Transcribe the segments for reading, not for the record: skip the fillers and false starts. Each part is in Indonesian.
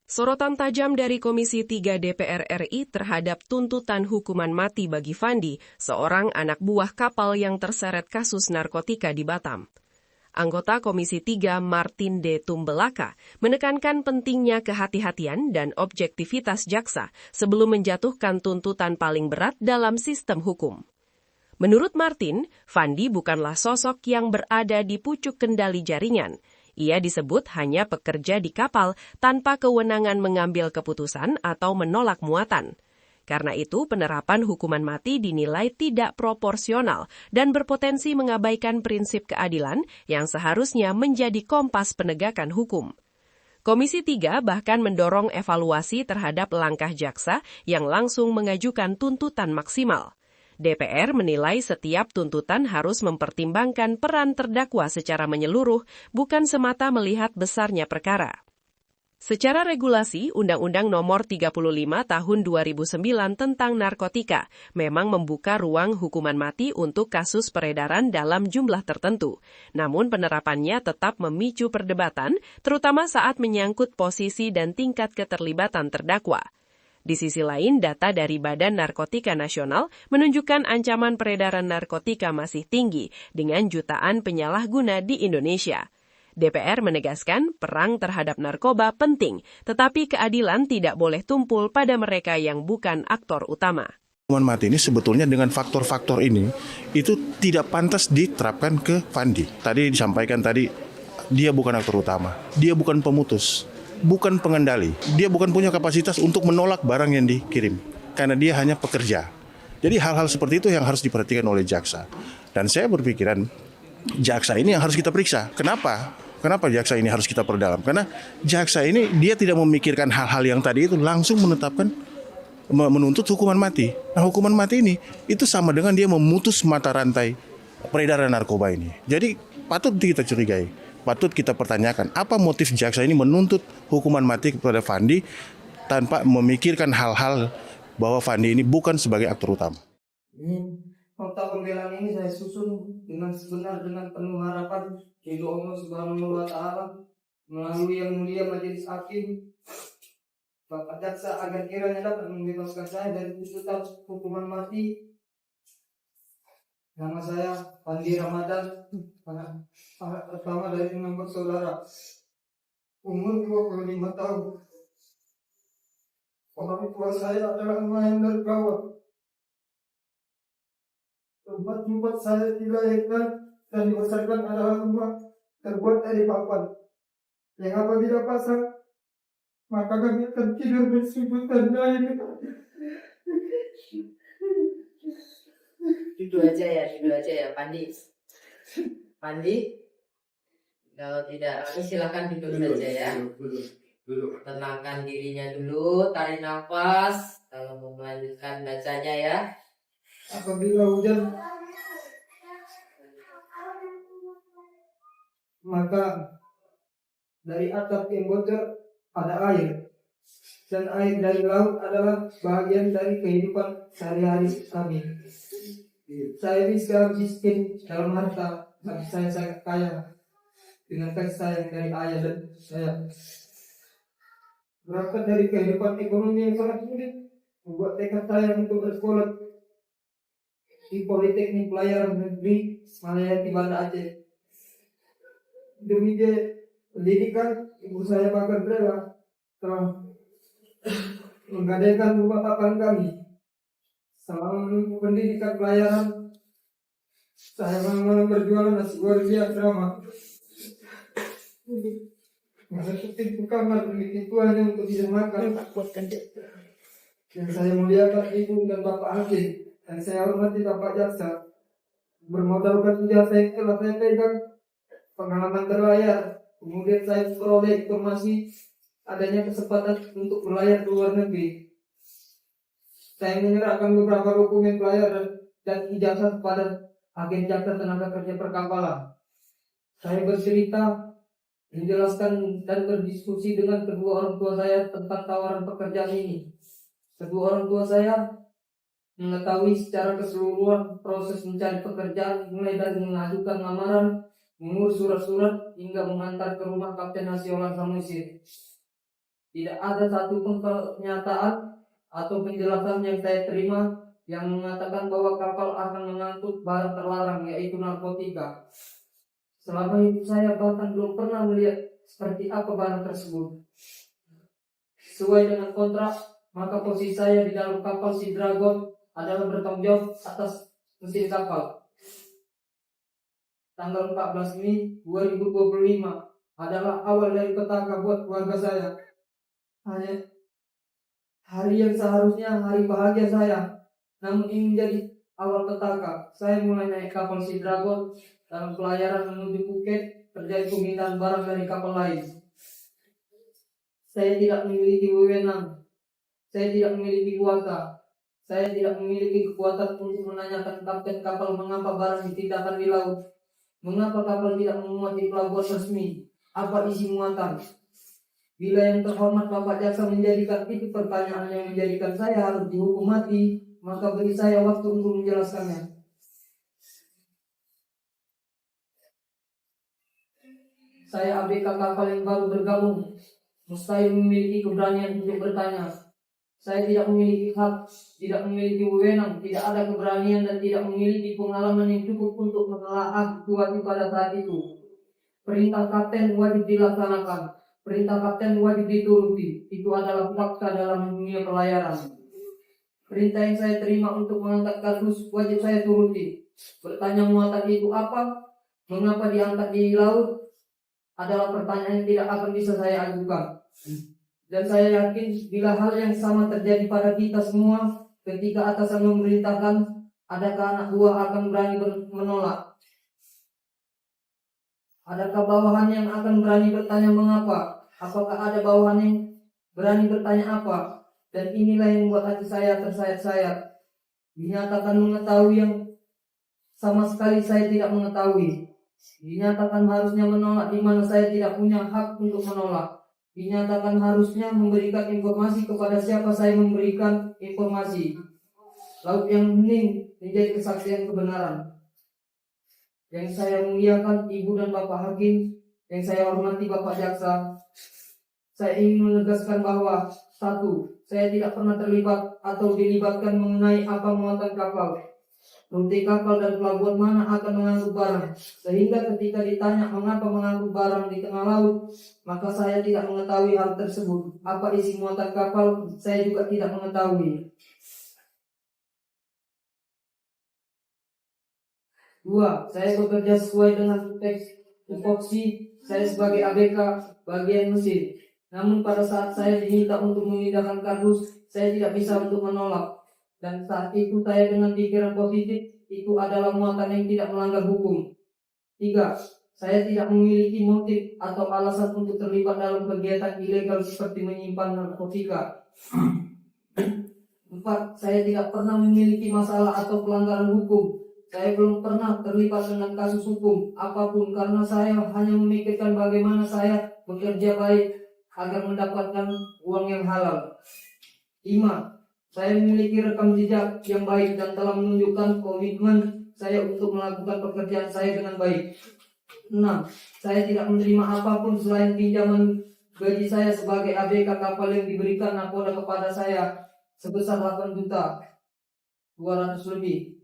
Sorotan tajam dari Komisi 3 DPR RI terhadap tuntutan hukuman mati bagi Fandi, seorang anak buah kapal yang terseret kasus narkotika di Batam. Anggota Komisi 3 Martin D. Tumbelaka menekankan pentingnya kehati-hatian dan objektivitas jaksa sebelum menjatuhkan tuntutan paling berat dalam sistem hukum. Menurut Martin, Fandi bukanlah sosok yang berada di pucuk kendali jaringan. Ia disebut hanya pekerja di kapal tanpa kewenangan mengambil keputusan atau menolak muatan. Karena itu, penerapan hukuman mati dinilai tidak proporsional dan berpotensi mengabaikan prinsip keadilan yang seharusnya menjadi kompas penegakan hukum. Komisi 3 bahkan mendorong evaluasi terhadap langkah jaksa yang langsung mengajukan tuntutan maksimal. DPR menilai setiap tuntutan harus mempertimbangkan peran terdakwa secara menyeluruh, bukan semata melihat besarnya perkara. Secara regulasi, Undang-Undang Nomor 35 Tahun 2009 tentang narkotika memang membuka ruang hukuman mati untuk kasus peredaran dalam jumlah tertentu. Namun penerapannya tetap memicu perdebatan, terutama saat menyangkut posisi dan tingkat keterlibatan terdakwa. Di sisi lain, data dari Badan Narkotika Nasional menunjukkan ancaman peredaran narkotika masih tinggi dengan jutaan penyalahguna di Indonesia. DPR menegaskan perang terhadap narkoba penting, tetapi keadilan tidak boleh tumpul pada mereka yang bukan aktor utama. Hukuman mati ini sebetulnya dengan faktor-faktor ini, itu tidak pantas diterapkan ke Fandi. Tadi disampaikan dia bukan aktor utama, dia bukan pemutus. Bukan pengendali, dia bukan punya kapasitas untuk menolak barang yang dikirim, karena dia hanya pekerja. Jadi hal-hal seperti itu yang harus diperhatikan oleh jaksa. Dan saya berpikiran, jaksa ini yang harus kita periksa. Kenapa? Kenapa jaksa ini harus kita perdalam? Karena jaksa ini dia tidak memikirkan hal-hal yang tadi itu, langsung menuntut hukuman mati. Nah, hukuman mati ini itu sama dengan dia memutus mata rantai peredaran narkoba ini. Jadi patut kita curigai. Patut kita pertanyakan, apa motif jaksa ini menuntut hukuman mati kepada Fandi tanpa memikirkan hal-hal bahwa Fandi ini bukan sebagai aktor utama. Nota pembelaan ini saya susun dengan sebenar dengan penuh harapan ridho Allah Subhanahu wa Ta'ala melalui yang mulia majelis hakim Bapak Jaksa agar kiranya dapat membebaskan saya dari tuntutan hukuman mati. Nama saya Fandi Ramadan, anak pertama dari 6 bersaudara, umur 25 tahun. Orang tua saya adalah nelayan dari bawah. Tempat saya dilahirkan dan dibesarkan adalah rumah terbuat dari papan, yang apabila pasang, maka kami tertidur bersujud dan air. Duduk aja ya, Pandi. Kalau tidak, silakan duduk saja ya. Tenangkan dirinya dulu, tarik nafas. Kalau mau melanjutkan bacanya ya. Apabila hujan, maka dari atap yang bocor ada air, dan air dari laut adalah bagian dari kehidupan sehari-hari kami. Saya bisa miskin dalam harta, tapi saya sangat kaya dengan kasih sayang dari ayah dan saya. Berangkat dari kehidupan ekonomi yang sangat sulit, membuat tekad saya untuk bersekolah di Politeknik Pelayaran Negeri Semayati Banda Aceh. Demi pendidikan, ibu saya bahkan rela telah menggadaikan rumah papan kami. Selama menempuh pendidikan pelayaran, saya mengalami berjualan nasi goreng drama. Masa kutip kamar memiliki tuannya untuk bisa makan. Dan saya muliakan ibu dan bapak hakim, dan saya hormati bapak jaksa. Bermodalkan jasa yang telah saya pegang, pengalaman berlayar, kemudian saya peroleh informasi adanya kesempatan untuk berlayar ke luar negeri. Saya menyerahkan beberapa dokumen pelayaran dan ijazah kepada agen jaksa tenaga kerja perkapalan. Saya bercerita, menjelaskan dan berdiskusi dengan kedua orang tua saya tentang tawaran pekerjaan ini. Kedua orang tua saya mengetahui secara keseluruhan proses mencari pekerjaan, mulai dari mengajukan lamaran, mengurus surat-surat, hingga mengantar ke rumah Kapten Nasional Samosir. Tidak ada satupun pernyataan atau penjelasan yang saya terima yang mengatakan bahwa kapal akan mengangkut barang terlarang, yaitu narkotika. Selama hidup saya bahkan belum pernah melihat seperti apa barang tersebut. Sesuai dengan kontrak, maka posisi saya di dalam kapal Sea Dragon adalah bertanggung jawab atas mesin kapal. Tanggal 14 Mei 2025 adalah awal dari petaka buat keluarga saya. Hanya hari yang seharusnya hari bahagia saya, namun ini menjadi awal petaka. Saya mulai naik kapal Sea Dragon dalam pelayaran menuju Phuket, terjadi pemindahan barang dari kapal lain. Saya tidak memiliki wewenang, saya tidak memiliki kuasa, saya tidak memiliki kekuatan untuk menanyakan kapten kapal mengapa barang ditindakkan di laut, mengapa kapal tidak memuat di pelabuhan resmi, apa isi muatan. Bila yang terhormat Bapak Jaksa menjadikan itu pertanyaan yang menjadikan saya harus dihukum mati, maka beri saya waktu untuk menjelaskannya. Saya ABK kapal yang baru bergabung, mustahil memiliki keberanian untuk bertanya. Saya tidak memiliki hak, tidak memiliki wewenang, tidak ada keberanian dan tidak memiliki pengalaman yang cukup untuk menelaah situasi pada saat itu. Perintah kapten wajib dilaksanakan, perintah kapten wajib dituruti. Itu adalah fakta dalam dunia pelayaran. Perintah yang saya terima untuk mengangkat kardus wajib saya turuti. Bertanya muatan itu apa, mengapa diangkat di laut, adalah pertanyaan yang tidak akan bisa saya ajukan. Dan saya yakin bila hal yang sama terjadi pada kita semua, ketika atasan memerintahkan, adakah anak buah akan berani menolak? Adakah bawahan yang akan berani bertanya mengapa? Apakah ada bawahan yang berani bertanya apa? Dan inilah yang membuat hati saya tersayat-sayat. Dinyatakan mengetahui yang sama sekali saya tidak mengetahui. Dinyatakan harusnya menolak di mana saya tidak punya hak untuk menolak. Dinyatakan harusnya memberikan informasi kepada siapa saya memberikan informasi. Laut yang hening menjadi kesaksian kebenaran. Yang saya muliakan Ibu dan Bapak Hakim, yang saya hormati Bapak Jaksa, saya ingin menegaskan bahwa 1. Saya tidak pernah terlibat atau dilibatkan mengenai apa muatan kapal, rute kapal dan pelabuhan mana akan mengangkut barang. Sehingga ketika ditanya mengapa mengangkut barang di tengah laut, maka saya tidak mengetahui hal tersebut. Apa isi muatan kapal, saya juga tidak mengetahui. 2. Saya bekerja sesuai dengan teks tupoksi saya sebagai ABK bagian mesin. Namun pada saat saya diminta untuk memindahkan kardus, saya tidak bisa untuk menolak. Dan saat itu saya dengan pikiran positif, itu adalah muatan yang tidak melanggar hukum. 3. Saya tidak memiliki motif atau alasan untuk terlibat dalam kegiatan ilegal seperti menyimpan narkotika. 4. Saya tidak pernah memiliki masalah atau pelanggaran hukum. Saya belum pernah terlibat dengan kasus hukum apapun karena saya hanya memikirkan bagaimana saya bekerja baik agar mendapatkan uang yang halal. 5. Saya memiliki rekam jejak yang baik dan telah menunjukkan komitmen saya untuk melakukan pekerjaan saya dengan baik. 6. Saya tidak menerima apapun selain pinjaman gaji saya sebagai ABK kapal yang diberikan nakoda kepada saya sebesar 8.200.000 lebih.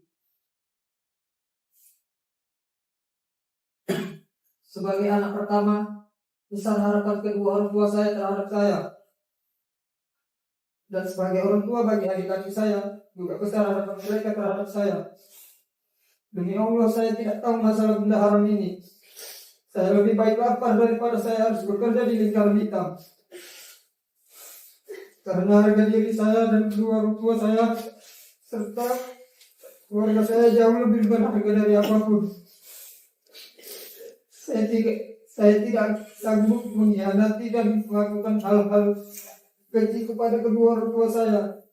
Sebagai anak pertama, besar harapan kedua orang tua saya terhadap saya. Dan sebagai orang tua bagi adik-adik saya, juga besar harapan mereka terhadap saya. Demi Allah, saya tidak tahu masalah benda haram ini. Saya lebih baik lapar daripada saya harus bekerja di lingkaran hitam. Karena harga diri saya dan kedua orang tua saya, serta keluarga saya jauh lebih berharga dari apapun. Saya tidak sanggup mengkhianati dan melakukan hal-hal keji kepada kedua orang tua saya.